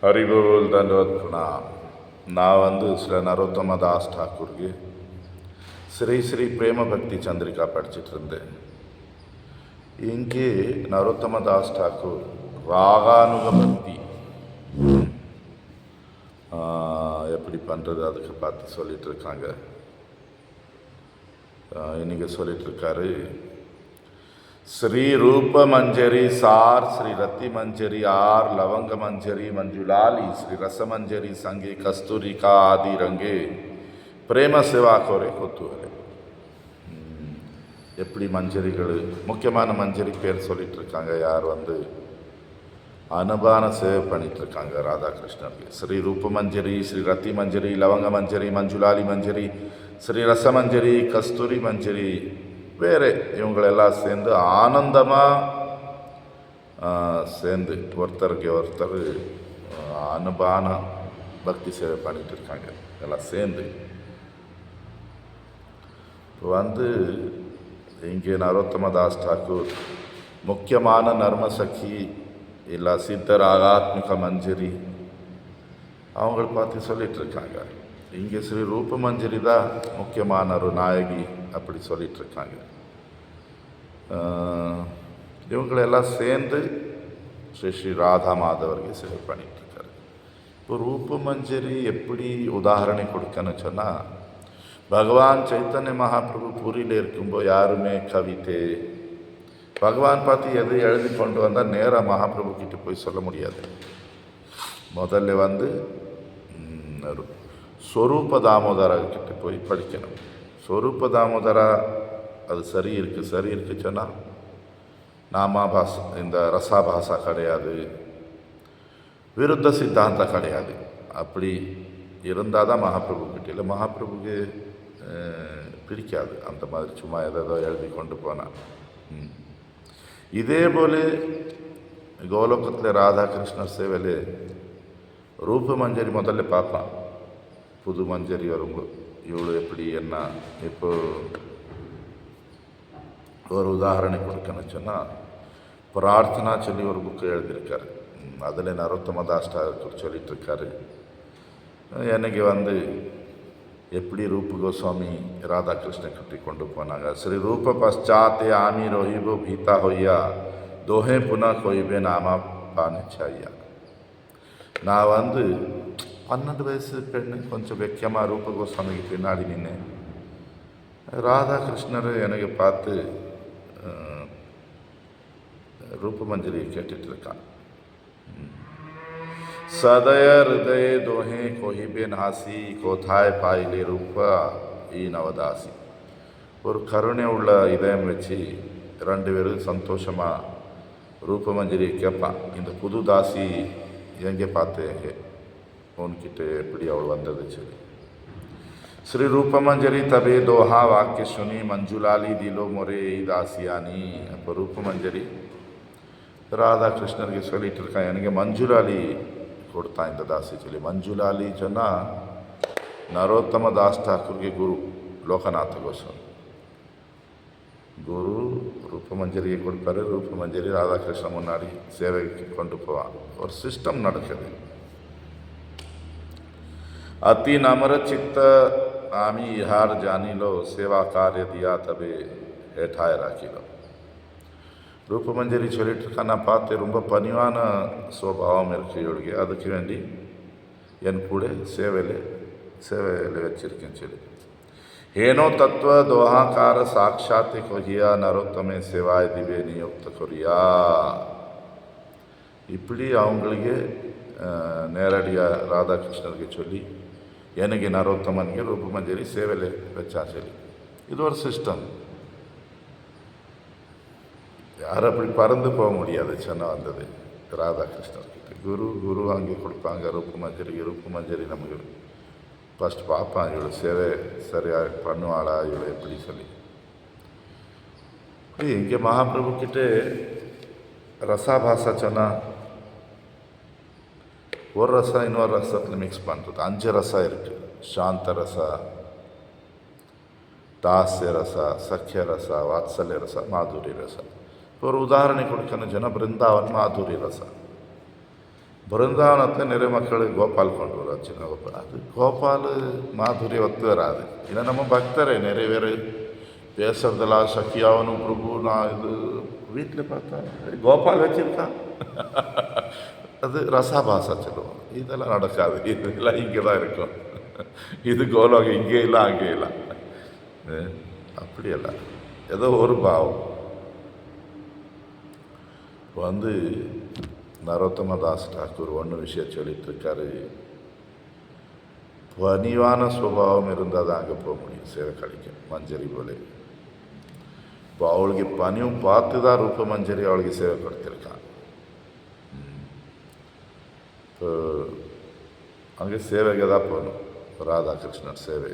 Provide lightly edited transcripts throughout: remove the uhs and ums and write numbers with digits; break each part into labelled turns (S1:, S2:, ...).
S1: ಹರಿಬೋಲ್ ದಂಡವತ್ ಪ್ರಣಾಮ್. ನಾವಂದು ಶ್ರೀ ನರೋತ್ತಮ தாஸ் ಠಾಕೂರ್ಗೆ ஸ்ரீ ஸ்ரீ பிரேம பக்தி சந்திரிகா படிச்சுட்டு இருந்தேன். இங்கே நரோத்தம தாஸ் ಠಾಕೂர் ராகானுக பக்தி எப்படி பண்ணுறது அதுக்கு பார்த்து சொல்லிகிட்டு இருக்காங்க. இன்றைக்கி சொல்லிகிட்ருக்காரு, ஸ்ரீ ரூப மஞ்சரி சார் ஸ்ரீ ரத்தி மஞ்சரி ஆர் லவங்க மஞ்சரி மஞ்சுளாலி ஸ்ரீ ரசமஞ்சரி சங்கே கஸ்தூரிகா ஆதி ரங்கே பிரேம சேவா கோரே கொத்துவரே. எப்படி மஞ்சரிகள் முக்கியமான மஞ்சரி பேர் சொல்லிகிட்ருக்காங்க. யார் அனுபான சேவை பண்ணிகிட்ருக்காங்க ராதாகிருஷ்ணருக்கு. ஸ்ரீ ரூப மஞ்சரி, ஸ்ரீ ரத்தி மஞ்சரி, லவங்க மஞ்சரி, மஞ்சுளாலி மஞ்சரி, ஸ்ரீ ரசமஞ்சரி, கஸ்தூரி மஞ்சரி, வேறு இவங்களெல்லாம் சேர்ந்து ஆனந்தமாக சேர்ந்து ஒருத்தருக்கு ஒருத்தர் அனுபான பக்தி சேவை பண்ணிகிட்டு இருக்காங்க. எல்லாம் சேர்ந்து இங்கே நரோத்தம தாஸ் ಠಾಕೂர் முக்கியமான நர்மசக்தி இல்லை சித்தராகாத்மிக மஞ்சரி அவங்கள பார்த்து சொல்லிகிட்ருக்காங்க. இங்கே ஸ்ரீ ரூப மஞ்சரி தான் முக்கியமான ஒரு நாயகி அப்படி சொல்லிகிட்ருக்காங்க. இவங்களெல்லாம் சேர்ந்து ஸ்ரீ ஸ்ரீ ராதா மாதவருக்கு சேவை பண்ணிகிட்ருக்காரு. இப்போ ரூப மஞ்சரி எப்படி உதாரணை கொடுக்கணும்னு சொன்னால், பகவான் சைத்தன்ய மகாபிரபு பூரியில் இருக்கும்போது யாருமே கவிதை பகவான் பார்த்து எதை எழுதி கொண்டு வந்தால் நேராக மகாபிரபு கிட்ட போய் சொல்ல முடியாது. முதல்ல ஸ்வரூப தாமோதரா கிட்ட போய் படிக்கணும். ஸ்வரூப தாமோதரா அது சரி இருக்குது சொன்னால் நாமாபாசா இந்த ரசாபாசா கிடையாது, விருத்த சித்தாந்தம் கிடையாது. அப்படி இருந்தால் தான் மகாபிரபு கிட்ட. இல்லை மகாபிரபுக்கு பிடிக்காது அந்த மாதிரி சும்மா ஏதோ எழுதி கொண்டு போனான். இதே போல கோலோகத்தில் ராதாகிருஷ்ணர் சேவையில் ரூப மஞ்சரி முதல்ல பார்ப்பான். புது மஞ்சரி வரும்போது இவ்வளோ எப்படி என்ன. இப்போ ஒரு உதாரணம் கொடுக்கணும்னு சொன்னால், பிரார்த்தனா சொல்லி ஒரு புக்கு எழுதியிருக்காரு. அதில் நரோத்தம தாஸ் ಠಾಕೂர் சொல்லிகிட்ருக்காரு, எனக்கு எப்படி ரூப கோஸ்வாமி ராதாகிருஷ்ணன் கிட்டி கொண்டு போனாங்க. ஸ்ரீ ரூப பశ్చాத்தே ஆமி ரோஹிபோ பீதா ஹொய்யா தோஹே புனா கொய்பே நாமா பானே சாய்யா. நான் 12 வயசு பெண்ணு கொஞ்சம் வெக்கமாக ரூப கோஸ்வாமிக்கு பின்னாடி நின்னேன். ராதாகிருஷ்ணர் எனக்கு பார்த்து ரூப மஞ்சரியை கேட்டுட்டு இருக்கான். சதய ஹிருதய தோஹே கோஹிபே நாசி கோதாய் பாயிலே ரூபா ஈ நவதாசி. ஒரு கருணை உள்ள இதயம் வச்சு 2 பேரும் சந்தோஷமாக ரூப மஞ்சரியை கேட்பான். இந்த புது தாசி எங்கே பார்த்தேங்க உன்கிட்ட எப்படி அவள் வந்தது சொல்லி. ஸ்ரீ ரூப மஞ்சரி தபே தோஹா வாக்கிய சுனி மஞ்சுளாலி திலோ மொரே தாசியானி. அப்போ ரூப மஞ்சரி ராதாகிருஷ்ணருக்கு சொல்லிகிட்டு இருக்கான், எனக்கு மஞ்சுளாலி கொடுத்தான் இந்த தாசி சொல்லி. மஞ்சுளாலி சொன்னால் நரோத்தம தாஸ் ಠಾಕೂರ್ಗೆ குரு லோகநாத கோஸ்வாமி. குரு ரூப மஞ்சரியை கொடுப்பாரு. ரூப மஞ்சரி ராதாகிருஷ்ணன் முன்னாடி சேவைக்கு கொண்டு போவான். ஒரு சிஸ்டம் நடக்குது. अति नम्र चित्त आमी इहार जानी लो सेवा कार्य दिया तबे हेठाए राखी लो. ரூப மஞ்சரி சொல்லிட்டு இருக்கா, நான் பார்த்து ரொம்ப பணிவான சுபாவம் இருக்கு இவளுக்கு, அதுக்கு வேண்டி என் கூட சேவையில் வச்சிருக்கேன் சொல்லி. ஏனோ தத்துவ தோஹாக்கார சாட்சாத் கொஹியா நரோத்தமே சேவாய் திவே நியுக்த கொரியா. இப்படி அவங்களுக்கு நேரடியாக ராதாகிருஷ்ணருக்கு சொல்லி எனக்கு நரோத்தமனுக்கு ரூப மஞ்சரி சேவையில் வச்சா சொல்லி. இது ஒரு சிஸ்டம். யாரும் அப்படி பறந்து போக முடியாது சொன்னால் வந்தது ராதாகிருஷ்ணர்கிட்ட. குரு அங்கே கொடுப்பாங்க ரூப மஞ்சரி நமக்கு ஃபஸ்ட் பார்ப்பான், இவ்வளோ சேவை சரியாக பண்ணுவாளா இவ்வளோ எப்படி சொல்லி. இங்கே மகாபிரபு கிட்டே ரசாபாசா சொன்னால் ஒரு ரசம் இன்னொரு ரசத்தில் மிக்ஸ் பண்ணுறது. 5 ரசம் இருக்குது. சாந்த ரசா, தாஸ்ய ரசா, சக்கிய ரசா, வாத்சல்ய ரசா, மாதுரி ரசா. ஒரு உதாரணம் கொடுக்கணும் சொன்னால் பிருந்தாவன் மாதுரி ரசா. ಬೃಂದಾವನத்தில் நிறைய மக்கள் கோபால் கொண்டு வருவார், சின்ன கோபால். அது கோபால் மாதுரிய ஒத்து வராது. இல்லை நம்ம பக்தரே நிறைய பேர் பேசுறதெல்லாம் சக்கியாவனும் பிரபு நான் இது வீட்டில் பார்த்தா கோபால் வச்சிருக்கான். அது ரசாபாசா சொல்லுவோம். இதெல்லாம் நடக்காது, இதெல்லாம் இங்கே தான் இருக்கும். இது கோலோகம் இங்கே இல்லை அங்கே இல்லை, அப்படியெல்லாம் ஏதோ ஒரு பாவம். வந்து நரோத்தமதாஸ் டாக்கூர் ஒன்று விஷயம் சொல்லிட்டுருக்காரு, பணிவான சுபாவம் இருந்தால் தான் அங்கே போக முடியும் சேவை கிடைக்கும். மஞ்சரி போல இப்போ அவளுக்கு பணியும் பார்த்து தான் ரூப மஞ்சரி அவளுக்கு சேவை கொடுத்துருக்கான். இப்போ அங்கே சேவைக்கு தான் போகணும், ராதாகிருஷ்ணர் சேவை.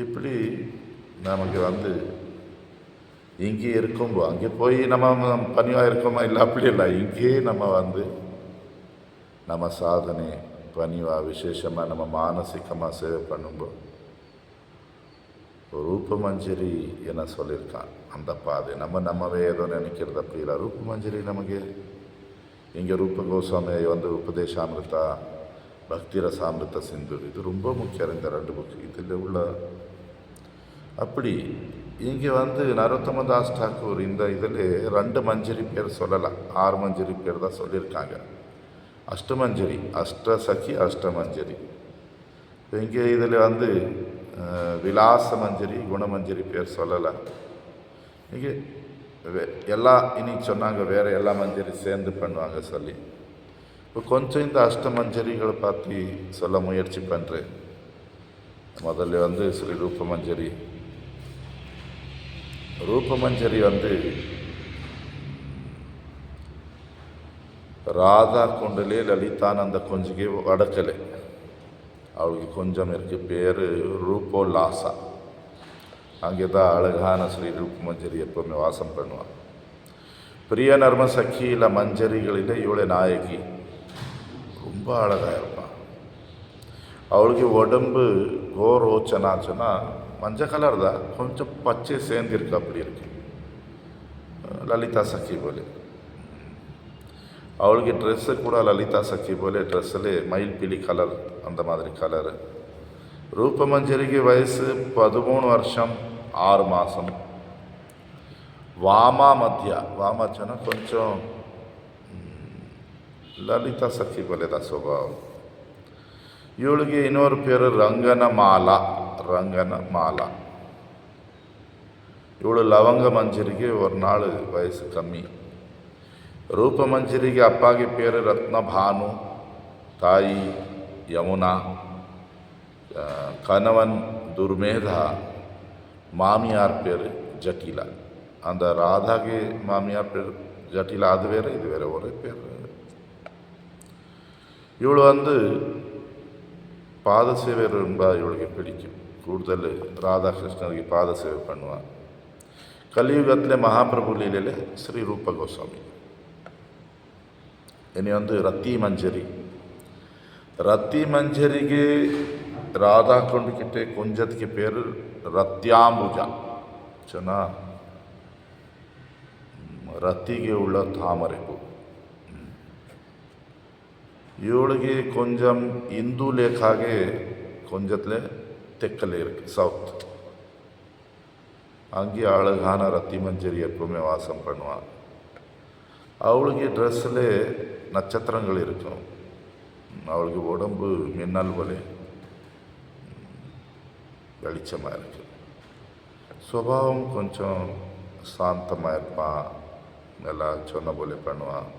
S1: இப்படி நமக்கு வந்து இங்கே இருக்கும்போ அங்கே போய் நம்ம பணிவாக இருக்கோமா இல்லை, அப்படி இல்லை. இங்கே நம்ம வந்து நம்ம சாதனை பணிவாக விசேஷமாக நம்ம மானசிகமாக சேவை பண்ணும்போது ரூபமஞ்சரி என்ன சொல்லியிருக்கான் அந்த பாதை. நம்மவே ஏதோ நினைக்கிறது அப்படி இல்லை. ரூபமஞ்சரி நமக்கு இங்கே ரூப கோஸ்வாமி வந்து உபதேசாமிருத பக்தி ரசாமிருத சிந்து இது ரொம்ப முக்கியம். இந்த 2 புக்கு இதில் உள்ள அப்படி இங்கே வந்து நரோத்தமதாஸ் டாக்கூர் இந்த இதில் 2 மஞ்சரி பேர் சொல்லலாம், 6 மஞ்சரி பேர் தான் சொல்லியிருக்காங்க. அஷ்டமஞ்சரி, அஷ்டசகி அஷ்டமஞ்சரி. இப்போ இங்கே இதில் வந்து விலாச மஞ்சரி குணமஞ்சரி பேர் சொல்லலை. இங்கே எல்லா இன்னைக்கு சொன்னாங்க வேறு எல்லா மஞ்சரி சேர்ந்து பண்ணுவாங்க சொல்லி. இப்போ கொஞ்சம் இந்த அஷ்டமஞ்சரிகளை பற்றி சொல்ல முயற்சி பண்ணுறேன். முதல்ல வந்து ஸ்ரீ ரூபமஞ்சரி. ரூபமஞ்சரி வந்து ராதா குண்டலே லலிதானந்த கொஞ்சிಗೆ வடக்கலை அவளுக்கு கொஞ்சம் இருக்குது, பேர் ரூபோல்லாசா. அங்கே தான் அழகான ஸ்ரீ ரூபமஞ்சரி எப்போவுமே வாசம் பண்ணுவான். பிரிய நர்ம சக்கியில் மஞ்சரிகளில் இவளை நாயகி, ரொம்ப அழகாக இருப்பான். அவளுக்கு உடம்பு கோரோச்சனாச்சுன்னா மஞ்சள் கலர் தான், கொஞ்சம் பச்சை சேர்ந்திருக்கு, அப்படி இருக்கு லலிதா சக்கி போல. அவளுக்கு ட்ரெஸ்ஸு கூட லலிதா சக்கி போல ட்ரெஸ்ஸில் மயில்பிலி கலர் அந்த மாதிரி கலரு. ரூபமஞ்சரிக்கு வயசு 13 வருஷம் 6 மாதம். வாமா மத்தியா, வாமாச்சனா கொஞ்சம் லலிதா சக்கி போல தான் சுபாவம். இவளுக்கு இன்னொரு பேர் ரங்கனமாலா. ரங்கனமாலா இவಳು ಲವಂಗ ಮಂಜರಿಗೆ ஒரு நாள் வயசு கம்மி. ரூபமஞ்சரிக்கு அப்பாக்கு பேர் ரத்னபானு, தாய் யமுனா, கணவன் துர்மேதா, மாமியார் பேர் ஜட்டிலா. அந்த ராதாக்கு மாமியார் பேர் ஜட்டிலா, அது வேறு இது வேறு ஒரே பேர். இவಳು வந்து பாத சேவை ரொம்ப இவளுக்கு பிடிக்கும். கூடுதல் ராதாகிருஷ்ணருக்கு பாத சேவை பண்ணுவான். கலியுகத்தில் மகாபிரபு லீலையில் ஸ்ரீ ரூப கோஸ்வாமி. இனி வந்து ரத்தி மஞ்சரி. ரத்தி மஞ்சரிக்கு ராதா கொண்டுக்கிட்டே கொஞ்சத்துக்கு பேர் ரத்தியாம்புஜா. சொன்னால் ரத்திಗೆ உள்ள தாமரை பூ. ಇವಳಿಗೆ கொஞ்சம் இந்து லேக்காக கொஞ்சத்தில் தெற்கில் இருக்குது, சவுத். அங்கே அழகான ரத்தி மஞ்சரி எப்பவுமே வாசம் பண்ணுவான். அவளுக்கு ட்ரெஸ்ஸில் நட்சத்திரங்கள் இருக்கும். அவளுக்கு உடம்பு மின்னல் போல வெளிச்சமாக இருக்கு. சுபாவம் கொஞ்சம் சாந்தமாக இருப்பான், நல்லா சொன்ன போல பண்ணுவான்.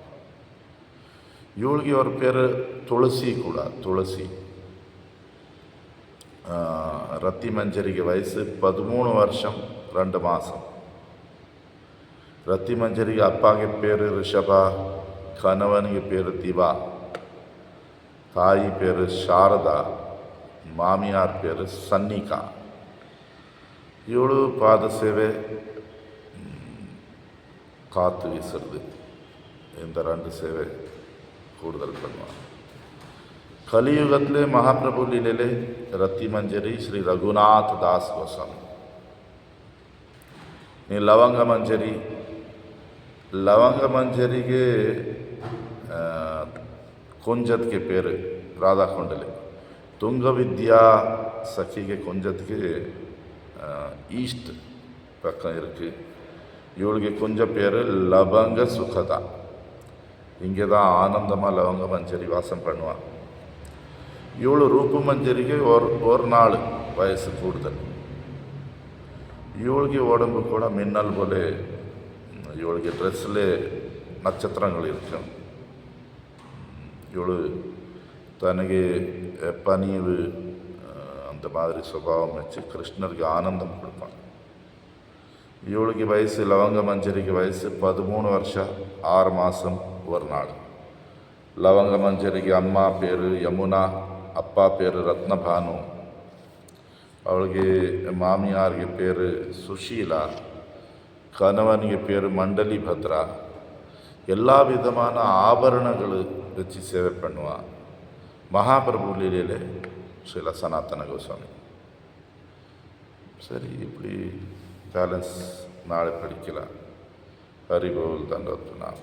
S1: ಇವಳಿಗೆ ಅವ್ರ பேர் ತುಳಸಿ ಕೂಡ. ತುಳಸಿ. ரத்தி மஞ்சரிக்கு வயசு 13 வருஷம் 2 மாதம். ரத்தி மஞ்சரிக்கு அப்பாக்கு பேர் ரிஷபா, கணவனுக்கு பேர் திவா, தாய் பேர் சாரதா, மாமியார் பேர் சன்னிகா. ಇವಳು ಪಾದ ಸೇವೆ, காற்று வீசுறது, இந்த 2 சேவை கூடுதல் பண்ணுவான். கலியுகத்தில் மகாபிரபு லீலையிலே ரத்தி மஞ்சரி ஸ்ரீ ரகுநாத் தாஸ் கோஸ்வாமி. நீ லவங்க மஞ்சரி ಲವಂಗ ಮಂಜರಿಗೆ ಕೊಂಜತ್ಗೆ ಪೇರು ರಾಧಾ ಕೊಂಡಲೆ. துங்கவித்யா சఖிಗೆ கொஞ்சத்துக்கு ஈஸ்ட் பக்கம் இருக்குது. இவளுக்கு கொஞ்சம் பேர் லவங்க சுகதா. இங்கே தான் ஆனந்தமாக லவங்க மஞ்சரி வாசம் பண்ணுவான். இவಳು ರೂಪು ಮಂಜರಿಗೆ ஒரு நாள் வயசு கூடுதல். ಇವಳಿಗೆ உடம்பு கூட மின்னல் போல ಇವಳಿಗೆ ட்ரெஸ்ஸில் நட்சத்திரங்கள் இருக்கும். இவಳು தனக்கு பணிவு அந்த மாதிரி சுபாவம் வச்சு கிருஷ்ணருக்கு ஆனந்தம் கொடுப்பான். ಇವಳಿಗೆ வயசு லவங்க மஞ்சரிக்கு வயசு 13 வருஷம் 6 மாதம் 1 நாள். ಲವಂಗ ಮಂಜರಿಗೆ ಅಮ್ಮ ಪೇರು ಯಮುನಾ, ಅಪ್ಪ ಪೇರು ರತ್ನಭಾನು. ಅವಳಿಗೆ ಮಾಮಿಯಾರಿಗೆ ಪೇರು சுஷீலா, கணவனிಗೆ பேர் மண்டலி பத்ரா. எல்லா விதமான ஆபரணங்கள் வச்சு சேவை பண்ணுவான். மகாபிரபு லீலையிலே ஸ்ரீல சனாத்தன கோஸ்வாமி. சரி, இப்படி பேலன்ஸ் நாளை படிக்கலாம். ஹரிபோல் தண்டோத்து நாள்.